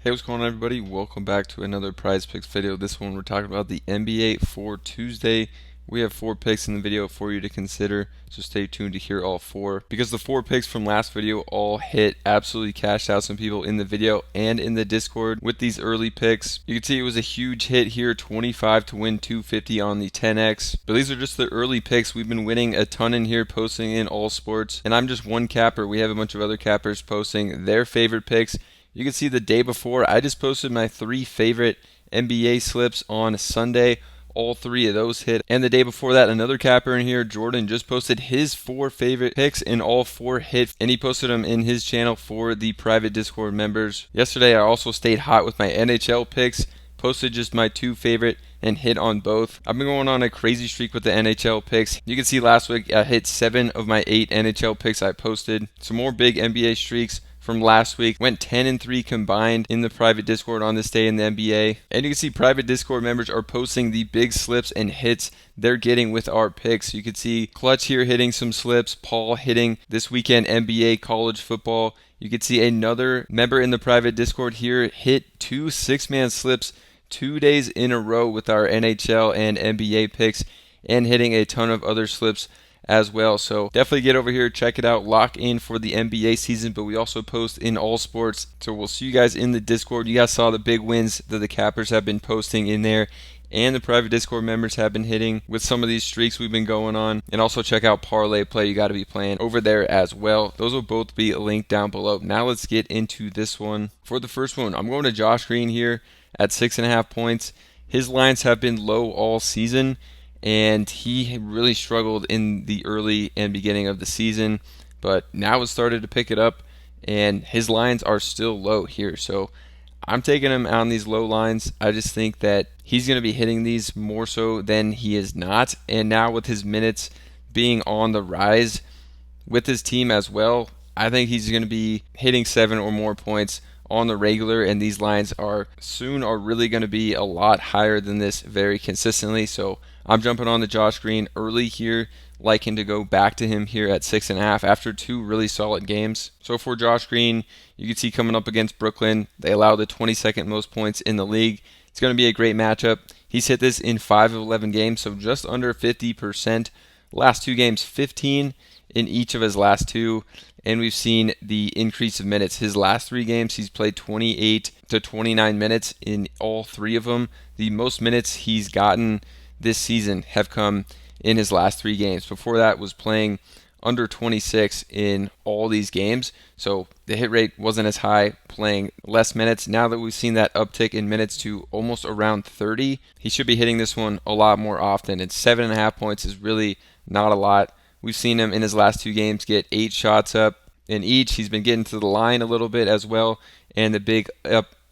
Hey, what's going on, everybody? Welcome back to another Prize Picks video. This one we're talking about the NBA for Tuesday. We have 4 picks in the video for you to consider, so stay tuned to hear all 4. Because the 4 picks from last video all hit, absolutely cashed out some people in the video and in the Discord with these early picks. You can see it was a huge hit here, 25 to win 250 on the 10x. But these are just the early picks. We've been winning a ton in here, posting in all sports, and I'm just one capper. We have a bunch of other cappers posting their favorite picks. You can see the day before, I just posted my 3 favorite NBA slips on Sunday. All 3 of those hit. And the day before that, another capper in here, Jordan, just posted his 4 favorite picks and all 4 hit. And he posted them in his channel for the private Discord members. Yesterday, I also stayed hot with my NHL picks. Posted just my 2 favorite and hit on both. I've been going on a crazy streak with the NHL picks. You can see last week I hit 7 of my 8 NHL picks I posted. Some more big NBA streaks from last week. Went 10-3 combined in the private Discord on this day in the NBA. And you can see private Discord members are posting the big slips and hits they're getting with our picks. You can see Clutch here hitting some slips, Paul hitting this weekend NBA college football. You can see another member in the private Discord here hit 2 6-man slips 2 days in a row with our NHL and NBA picks, and hitting a ton of other slips as well. So definitely get over here, check it out, lock in for the NBA season. But we also post in all sports, so we'll see you guys in the Discord. You guys saw the big wins that the cappers have been posting in there, and the private Discord members have been hitting with some of these streaks we've been going on. And also check out Parlay Play, you got to be playing over there as well. Those will both be linked down below. Now let's get into this one. For the first one, I'm going to Josh Green here at 6.5 points. His lines have been low all season, and he really struggled in the early and beginning of the season, but now has started to pick it up, and his lines are still low here. So I'm taking him on these low lines. I just think that he's going to be hitting these more so than he is not, and now with his minutes being on the rise with his team as well, I think he's going to be hitting 7 or more points on the regular, and these lines are really going to be a lot higher than this very consistently. So I'm jumping on the Josh Green early here, liking to go back to him here at 6.5 after 2 really solid games. So for Josh Green, you can see coming up against Brooklyn, they allow the 22nd most points in the league. It's going to be a great matchup. He's hit this in 5 of 11 games, so just under 50%. Last 2 games, 15 in each of his last 2. And we've seen the increase of minutes. His last 3 games, he's played 28 to 29 minutes in all 3 of them. The most minutes he's gotten this season have come in his last 3 games. Before that was playing under 26 in all these games. So the hit rate wasn't as high, playing less minutes. Now that we've seen that uptick in minutes to almost around 30, he should be hitting this one a lot more often. And 7.5 points is really not a lot. We've seen him in his last 2 games get 8 shots up in each. He's been getting to the line a little bit as well, and the big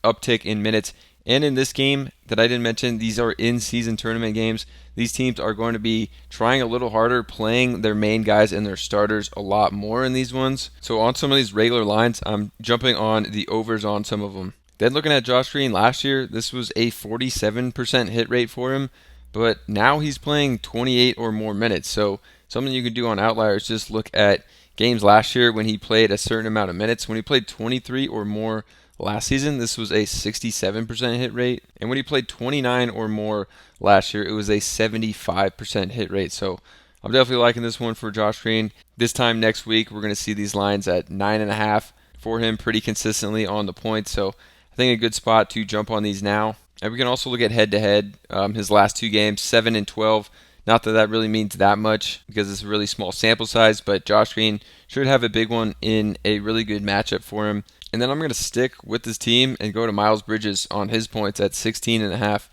uptick in minutes. And in this game that I didn't mention, these are in-season tournament games. These teams are going to be trying a little harder, playing their main guys and their starters a lot more in these ones. So on some of these regular lines, I'm jumping on the overs on some of them. Then looking at Josh Green last year, this was a 47% hit rate for him, but now he's playing 28 or more minutes. So something you can do on Outliers, just look at games last year when he played a certain amount of minutes. When he played 23 or more last season, this was a 67% hit rate. And when he played 29 or more last year, it was a 75% hit rate. So I'm definitely liking this one for Josh Green. This time next week, we're going to see these lines at 9.5 for him pretty consistently on the points. So I think a good spot to jump on these now. And we can also look at head-to-head. His last 2 games, 7 and 12. Not that that really means that much because it's a really small sample size, but Josh Green should have a big one in a really good matchup for him. And then I'm going to stick with this team and go to Miles Bridges on his points at 16.5.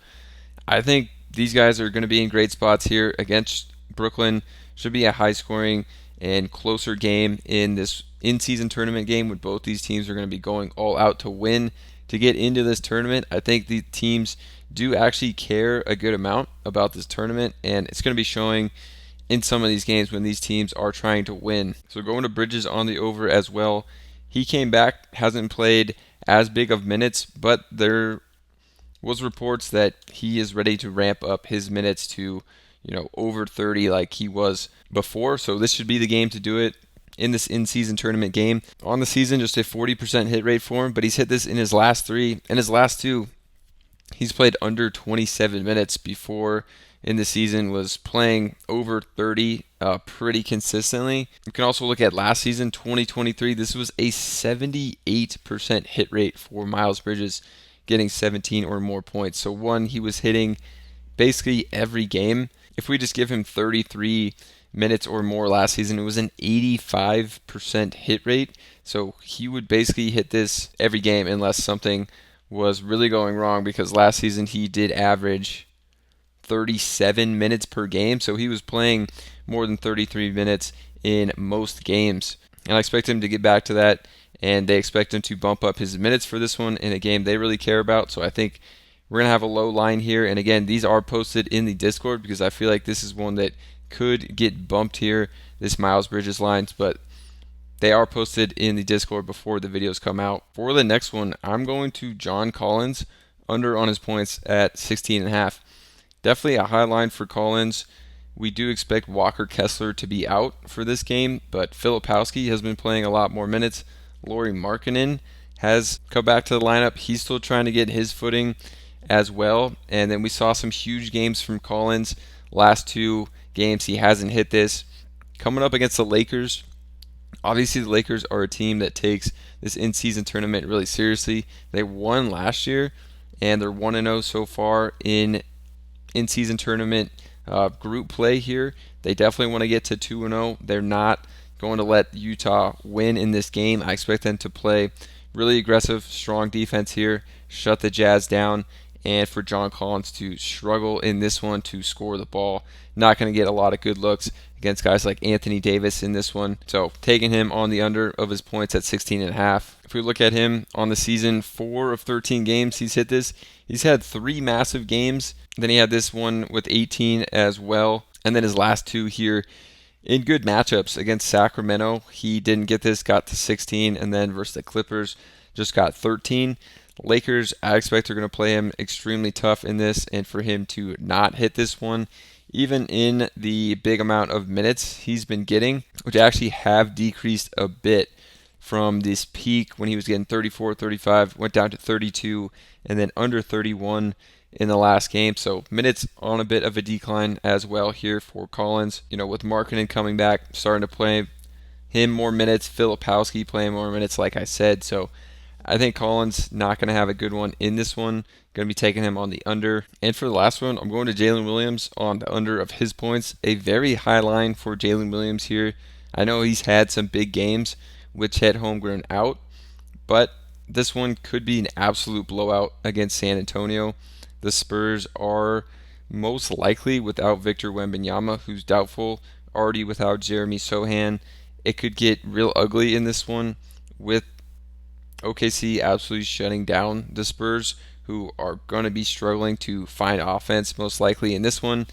I think these guys are going to be in great spots here against Brooklyn. Should be a high-scoring and closer game in this in-season tournament game when both these teams are going to be going all out to win to get into this tournament. I think the teams do actually care a good amount about this tournament, and it's going to be showing in some of these games when these teams are trying to win. So going to Bridges on the over as well. He came back, hasn't played as big of minutes, but there was reports that he is ready to ramp up his minutes to, over 30 like he was before. So this should be the game to do it. in this in-season tournament game. On the season, just a 40% hit rate for him, but he's hit this in his last 3. And his last 2, he's played under 27 minutes before in the season, was playing over 30 pretty consistently. You can also look at last season, 2023. This was a 78% hit rate for Miles Bridges, getting 17 or more points. So he was hitting basically every game. If we just give him 33 minutes or more last season, it was an 85% hit rate. So he would basically hit this every game unless something was really going wrong, because last season he did average 37 minutes per game. So he was playing more than 33 minutes in most games. And I expect him to get back to that, and they expect him to bump up his minutes for this one in a game they really care about. So I think we're going to have a low line here. And again, these are posted in the Discord because I feel like this is one that could get bumped here, this Miles Bridges lines, but they are posted in the Discord before the videos come out. For the next one, I'm going to John Collins, under on his points at 16.5. Definitely a high line for Collins. We do expect Walker Kessler to be out for this game, but Filipowski has been playing a lot more minutes. Lauri Markkanen has come back to the lineup. He's still trying to get his footing as well. And then we saw some huge games from Collins. Last 2 games, he hasn't hit this. Coming up against the Lakers, obviously the Lakers are a team that takes this in-season tournament really seriously. They won last year, and they're 1-0 so far in-season tournament group play here. They definitely want to get to 2-0. They're not going to let Utah win in this game. I expect them to play really aggressive, strong defense here, shut the Jazz down, and for John Collins to struggle in this one to score the ball. Not going to get a lot of good looks against guys like Anthony Davis in this one. So taking him on the under of his points at 16.5. If we look at him on the season, 4 of 13 games he's hit this. He's had 3 massive games. Then he had this one with 18 as well. And then his last 2 here in good matchups against Sacramento, he didn't get this, got to 16, and then versus the Clippers, just got 13. Lakers, I expect are going to play him extremely tough in this, and for him to not hit this one, even in the big amount of minutes he's been getting, which actually have decreased a bit from this peak when he was getting 34, 35, went down to 32, and then under 31 in the last game. So minutes on a bit of a decline as well here for Collins. With Markkanen coming back, starting to play him more minutes, Filipowski playing more minutes, like I said. So I think Collins not going to have a good one in this one. Going to be taking him on the under. And for the last one, I'm going to Jaylen Williams on the under of his points. A very high line for Jaylen Williams here. I know he's had some big games with Chet Holmgren out, but this one could be an absolute blowout against San Antonio. The Spurs are most likely without Victor Wembanyama, who's doubtful, already without Jeremy Sohan. It could get real ugly in this one with OKC absolutely shutting down the Spurs, who are going to be struggling to find offense most likely in this one.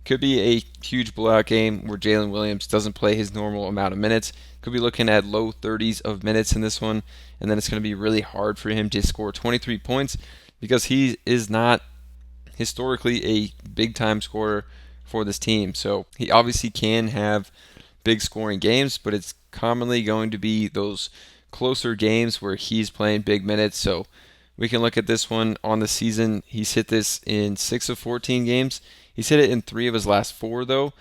Could be a huge blowout game where Jaylen Williams doesn't play his normal amount of minutes. Could be looking at low 30s of minutes in this one, and then it's going to be really hard for him to score 23 points because he is not historically a big-time scorer for this team. So he obviously can have big scoring games, but it's commonly going to be those closer games where he's playing big minutes. So we can look at this one on the season. He's hit this in 6 of 14 games. He's hit it in 3 of his last 4, though.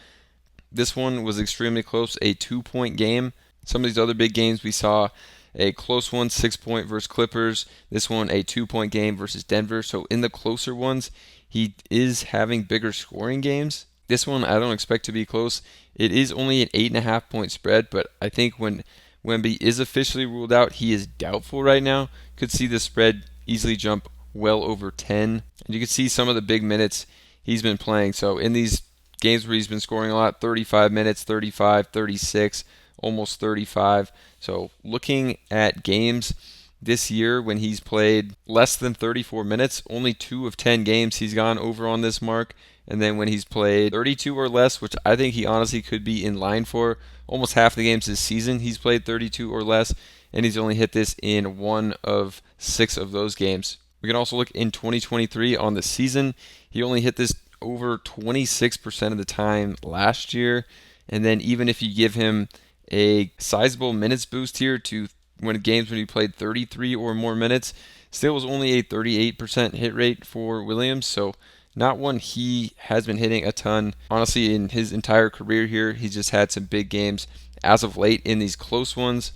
This one was extremely close, a 2-point game. Some of these other big games we saw a close one, 6-point versus Clippers. This one, a 2-point game versus Denver. So in the closer ones, he is having bigger scoring games. This one I don't expect to be close. It is only an 8.5-point spread, but I think when Wemby is officially ruled out, he is doubtful right now. Could see the spread easily jump well over 10. And you can see some of the big minutes he's been playing. So in these games where he's been scoring a lot, 35 minutes, 35, 36, almost 35. So looking at games this year when he's played less than 34 minutes, only 2 of 10 games he's gone over on this mark. And then when he's played 32 or less, which I think he honestly could be in line for, almost half the games this season he's played 32 or less, and he's only hit this in 1 of 6 of those games. We can also look in 2023 on the season. He only hit this over 26% of the time last year. And then even if you give him a sizable minutes boost here to when he played 33 or more minutes. Still was only a 38% hit rate for Williams, so not one he has been hitting a ton. Honestly, in his entire career here, he's just had some big games as of late in these close ones.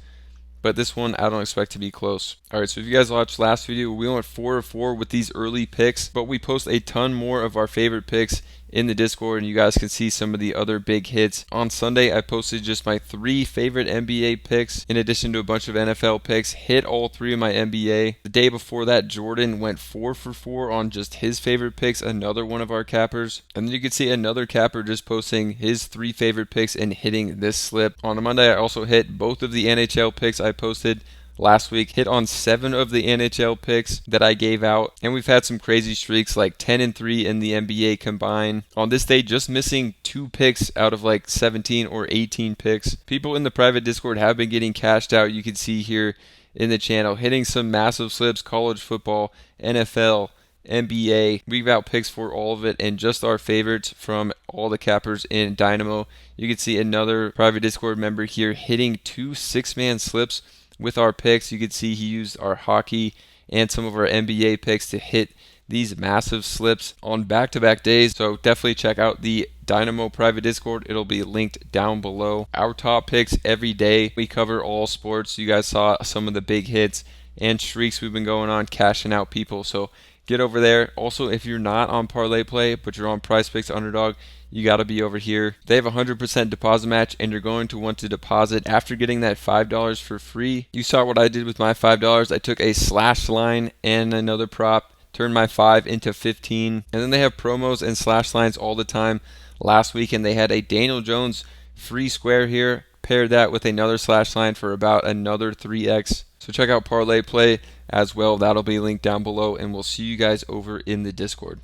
But this one, I don't expect to be close. Alright, so if you guys watched last video, we went 4 of 4 with these early picks, but we post a ton more of our favorite picks in the Discord, and you guys can see some of the other big hits. On Sunday, I posted just my 3 favorite NBA picks, in addition to a bunch of NFL picks. Hit all 3 of my NBA. The day before that, Jordan went 4 for 4 on just his favorite picks, another one of our cappers. And then you can see another capper just posting his 3 favorite picks and hitting this slip. On a Monday, I also hit both of the NHL picks I posted last week. Hit on 7 of the NHL picks that I gave out, and we've had some crazy streaks like 10 and 3 in the NBA combined. On this day, just missing 2 picks out of like 17 or 18 picks. People in the private Discord have been getting cashed out. You can see here in the channel, hitting some massive slips: college football, NFL, NBA. We've out picks for all of it, and just our favorites from all the cappers in Dynamo. You can see another private Discord member here hitting 2 6-man slips with our picks. You can see he used our hockey and some of our NBA picks to hit these massive slips on back-to-back days. So definitely check out the Dynamo private Discord. It'll be linked down below. Our top picks every day. We cover all sports. You guys saw some of the big hits and streaks we've been going on, cashing out people. So get over there. Also, if you're not on Parlay Play, but you're on PrizePicks Underdog, you got to be over here. They have a 100% deposit match, and you're going to want to deposit after getting that $5 for free. You saw what I did with my $5. I took a slash line and another prop, turned my 5 into 15. And then they have promos and slash lines all the time. Last weekend, they had a Daniel Jones free square here. Paired that with another slash line for about another 3x. So check out Parlay Play as well. That'll be linked down below, and we'll see you guys over in the Discord.